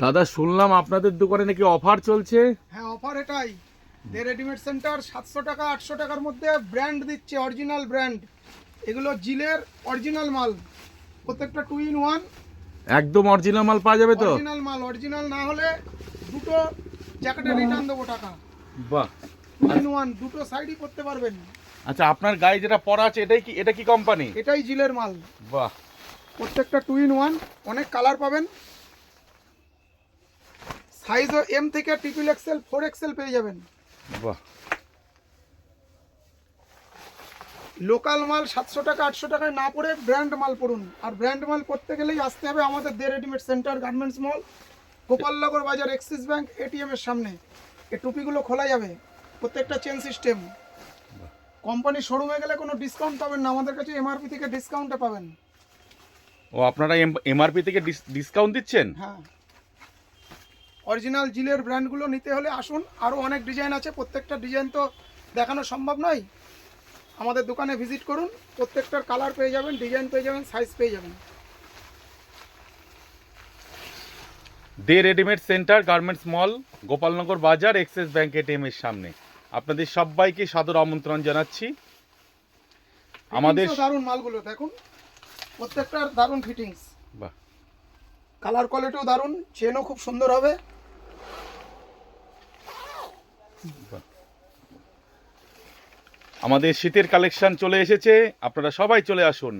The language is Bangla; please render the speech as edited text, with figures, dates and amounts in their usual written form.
দাদা শুনলাম আপনাদের দোকানে নাকি অফার চলছে। হ্যাঁ, অফার এটাই। দে রেডিমেড সেন্টার 700 টাকা 800 টাকার মধ্যে ব্র্যান্ড দিচ্ছে, অরিজিনাল ব্র্যান্ড। এগুলো জিলের অরিজিনাল মাল, প্রত্যেকটা 2 in 1 একদম অরিজিনাল মাল পাওয়া যাবে তো? অরিজিনাল মাল। অরিজিনাল না হলে দুটো জ্যাকেটে রিটার্ন দেবো টাকা। বাহ, 2 in 1 দুটো সাইডই করতে পারবেন। আচ্ছা আপনার গায়ে যেটা পরা আছে এটা কি কোম্পানি? এটাই জিলের মাল। বাহ, প্রত্যেকটা 2 in 1, অনেক কালার পাবেন। সাইজও এম থেকে ট্রিপল এক্সেল 4XL পেয়ে যাবেন। বাহ, লোকাল মাল 700 টাকা 800 টাকায় না পড়ে ব্র্যান্ড মাল পড়ুন। আর ব্র্যান্ড মাল পড়তে গেলেই আসতে হবে আমাদের দে রেডিমেড সেন্টার গার্মেন্টস মল, গোপালনগর বাজার, এক্সিস ব্যাংক এটিএম এর সামনে। এই টুপিগুলো খোলা যাবে, প্রত্যেকটা চেন সিস্টেম। কোম্পানি শোরুমে গেলে কোনো ডিসকাউন্ট পাবেন না, আমাদের কাছে এমআরপি থেকে ডিসকাউন্টে পাবেন। ও আপনারা এমআরপি থেকে ডিসকাউন্ট দিচ্ছেন? হ্যাঁ, অরিজিনাল জিলের ব্র্যান্ডগুলো নিতে হলে আসুন। আরও অনেক ডিজাইন আছে, প্রত্যেকটা ডিজাইন তো দেখানো সম্ভব নয়। আমাদের দোকানে ভিজিট করুন, প্রত্যেকটার কালার পেয়ে যাবেন, ডিজাইন পেয়ে যাবেন, সাইজ পেয়ে যাবেন। দে রেডিমেড সেন্টার গার্মেন্টস মল, গোপালনগর বাজার, এক্সিস ব্যাংক এটিএম এর সামনে। আপনাদের সবাইকে সাদর আমন্ত্রণ জানাচ্ছি। আমাদের দারুণ মালগুলো দেখুন, প্রত্যেকটার দারুণ ফিটিংস। বাহ, কালার কোয়ালিটিও দারুণ, চেনও খুব সুন্দর হবে। আমাদের শীতের কালেকশন চলে এসেছে, আপনারা সবাই চলে আসুন।